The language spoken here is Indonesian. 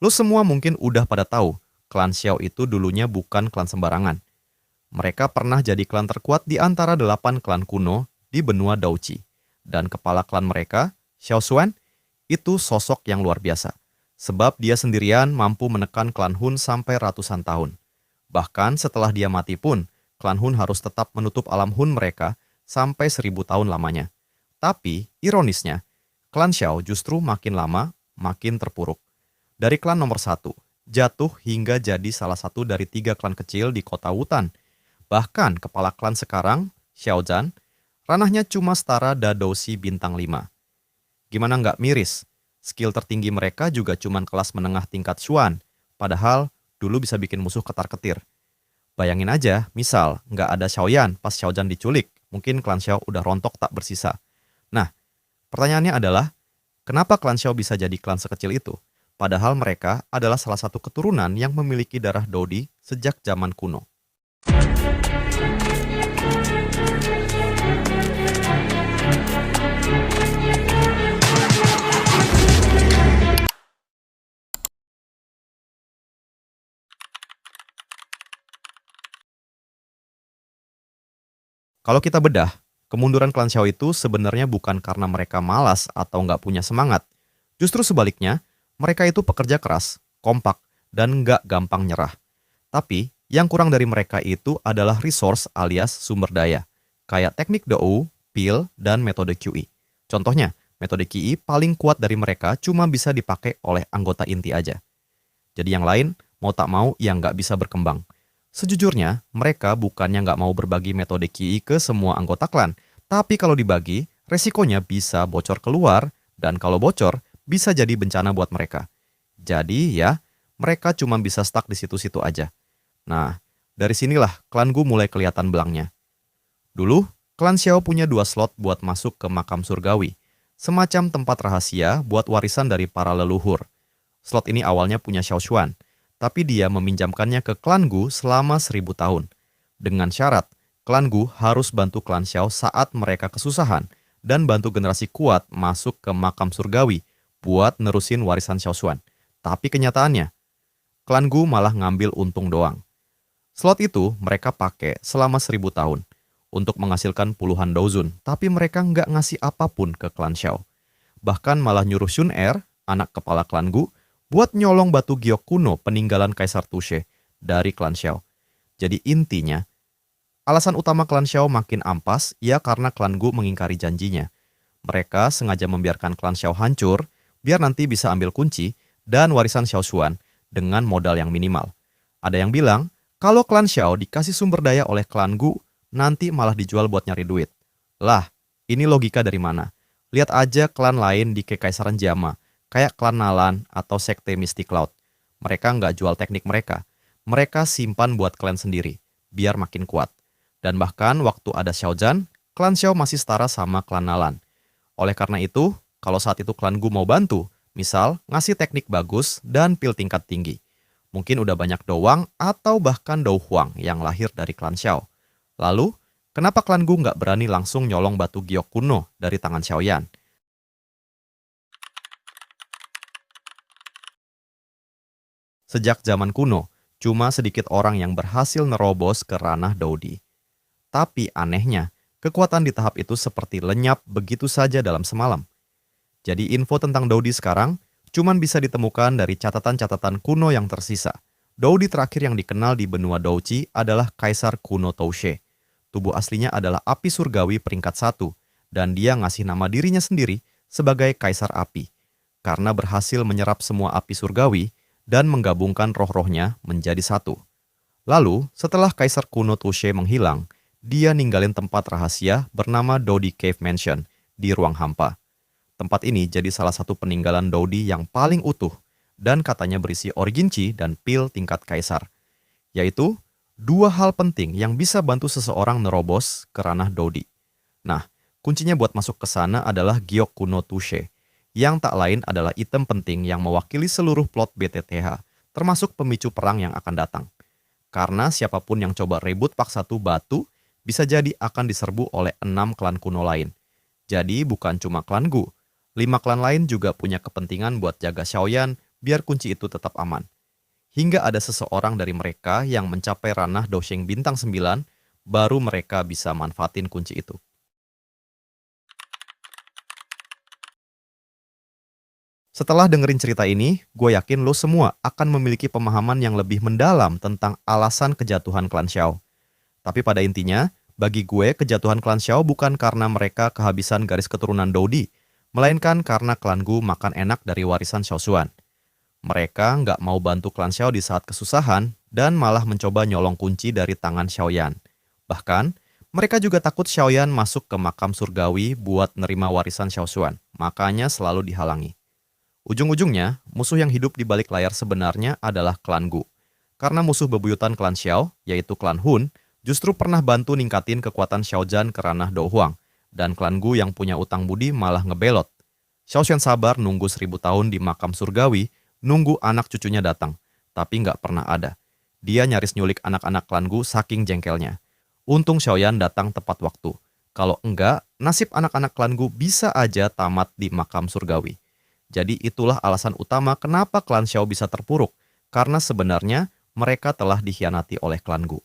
Lo semua mungkin udah pada tahu, klan Xiao itu dulunya bukan klan sembarangan. Mereka pernah jadi klan terkuat di antara 8 klan kuno di benua Douchi. Dan kepala klan mereka, Xiao Xuan, itu sosok yang luar biasa. Sebab dia sendirian mampu menekan klan Hun sampai ratusan tahun. Bahkan setelah dia mati pun, klan Hun harus tetap menutup alam Hun mereka sampai 1000 tahun lamanya. Tapi, ironisnya, klan Xiao justru makin lama makin terpuruk. Dari klan nomor 1, jatuh hingga jadi salah satu dari 3 klan kecil di kota Wutan. Bahkan kepala klan sekarang, Xiao Zhan, ranahnya cuma setara Dadoshi bintang 5. Gimana nggak miris? Skill tertinggi mereka juga cuma kelas menengah tingkat Xuan, padahal dulu bisa bikin musuh ketar-ketir. Bayangin aja, misal nggak ada Xiaoyan pas Xiao Zhan diculik, mungkin klan Xiao udah rontok tak bersisa. Nah, pertanyaannya adalah, kenapa klan Xiao bisa jadi klan sekecil itu? Padahal mereka adalah salah satu keturunan yang memiliki darah Dodi sejak zaman kuno. Kalau kita bedah, kemunduran klan Xiao itu sebenarnya bukan karena mereka malas atau nggak punya semangat. Justru sebaliknya, mereka itu pekerja keras, kompak, dan nggak gampang nyerah. Tapi, yang kurang dari mereka itu adalah resource alias sumber daya, kayak teknik Dou, pil, dan metode QI. Contohnya, metode QI paling kuat dari mereka cuma bisa dipakai oleh anggota inti aja. Jadi yang lain, mau tak mau, yang nggak bisa berkembang. Sejujurnya, mereka bukannya nggak mau berbagi metode QI ke semua anggota klan, tapi kalau dibagi, resikonya bisa bocor keluar, dan kalau bocor, bisa jadi bencana buat mereka. Jadi ya, mereka cuma bisa stuck di situ-situ aja. Nah, dari sinilah klan Gu mulai kelihatan belangnya. Dulu, klan Xiao punya 2 slot buat masuk ke makam surgawi, semacam tempat rahasia buat warisan dari para leluhur. Slot ini awalnya punya Xiao Xuan, tapi dia meminjamkannya ke klan Gu selama 1000 tahun. Dengan syarat, klan Gu harus bantu klan Xiao saat mereka kesusahan dan bantu generasi kuat masuk ke makam surgawi buat nerusin warisan Xiao Xuan. Tapi kenyataannya, klan Gu malah ngambil untung doang. Slot itu mereka pakai selama 1000 tahun untuk menghasilkan puluhan douzun, tapi mereka nggak ngasih apapun ke klan Xiao. Bahkan malah nyuruh Xun Er, anak kepala klan Gu, buat nyolong batu giok kuno peninggalan Kaisar Tushe dari klan Xiao. Jadi intinya, alasan utama klan Xiao makin ampas ya karena klan Gu mengingkari janjinya. Mereka sengaja membiarkan klan Xiao hancur biar nanti bisa ambil kunci dan warisan Xiao Xuan dengan modal yang minimal. Ada yang bilang, kalau klan Xiao dikasih sumber daya oleh klan Gu, nanti malah dijual buat nyari duit. Lah, ini logika dari mana? Lihat aja klan lain di Kekaisaran Jama, kayak klan Nalan atau sekte Mystic Cloud. Mereka nggak jual teknik mereka. Mereka simpan buat klan sendiri, biar makin kuat. Dan bahkan waktu ada Xiao Zhan, klan Xiao masih setara sama klan Nalan. Oleh karena itu, kalau saat itu klan Gu mau bantu, misal ngasih teknik bagus dan pil tingkat tinggi, mungkin udah banyak Dowang atau bahkan Dou Huang yang lahir dari klan Xiao. Lalu, kenapa klan Gu nggak berani langsung nyolong batu giok kuno dari tangan Xiaoyan? Sejak zaman kuno, cuma sedikit orang yang berhasil nerobos ke ranah Dodi. Tapi anehnya, kekuatan di tahap itu seperti lenyap begitu saja dalam semalam. Jadi info tentang Dodi sekarang cuman bisa ditemukan dari catatan-catatan kuno yang tersisa. Dodi terakhir yang dikenal di benua Douchi adalah Kaisar kuno Toushe. Tubuh aslinya adalah api surgawi peringkat 1, dan dia ngasih nama dirinya sendiri sebagai Kaisar Api, karena berhasil menyerap semua api surgawi dan menggabungkan roh-rohnya menjadi satu. Lalu, setelah Kaisar kuno Toushe menghilang, dia ninggalin tempat rahasia bernama Dodi Cave Mansion di ruang hampa. Tempat ini jadi salah satu peninggalan Dodi yang paling utuh dan katanya berisi originci dan pil tingkat kaisar, yaitu 2 hal penting yang bisa bantu seseorang nerobos ke ranah Dodi. Nah, kuncinya buat masuk ke sana adalah giok kuno Tushe, yang tak lain adalah item penting yang mewakili seluruh plot BTTH, termasuk pemicu perang yang akan datang. Karena siapapun yang coba rebut pak satu batu, bisa jadi akan diserbu oleh 6 klan kuno lain. Jadi bukan cuma klan Gu, 5 klan lain juga punya kepentingan buat jaga Xiaoyan biar kunci itu tetap aman. Hingga ada seseorang dari mereka yang mencapai ranah Dosheng bintang 9, baru mereka bisa manfaatin kunci itu. Setelah dengerin cerita ini, gue yakin lo semua akan memiliki pemahaman yang lebih mendalam tentang alasan kejatuhan klan Xiao. Tapi pada intinya, bagi gue kejatuhan klan Xiao bukan karena mereka kehabisan garis keturunan Dodi, melainkan karena klan Gu makan enak dari warisan Xiao Xuan. Mereka nggak mau bantu klan Xiao di saat kesusahan dan malah mencoba nyolong kunci dari tangan Xiaoyan. Bahkan, mereka juga takut Xiaoyan masuk ke makam surgawi buat nerima warisan Xiao Xuan, makanya selalu dihalangi. Ujung-ujungnya, musuh yang hidup di balik layar sebenarnya adalah klan Gu. Karena musuh bebuyutan klan Xiao, yaitu klan Hun, justru pernah bantu ningkatin kekuatan Xiaozhan ke ranah Do Huang, dan klan Gu yang punya utang budi malah ngebelot. Xiaoxian sabar nunggu 1000 tahun di makam surgawi, nunggu anak cucunya datang, tapi nggak pernah ada. Dia nyaris nyulik anak-anak klan Gu saking jengkelnya. Untung Xiaoyan datang tepat waktu. Kalau enggak, nasib anak-anak klan Gu bisa aja tamat di makam surgawi. Jadi itulah alasan utama kenapa klan Xiao bisa terpuruk, karena sebenarnya mereka telah dikhianati oleh klan Gu.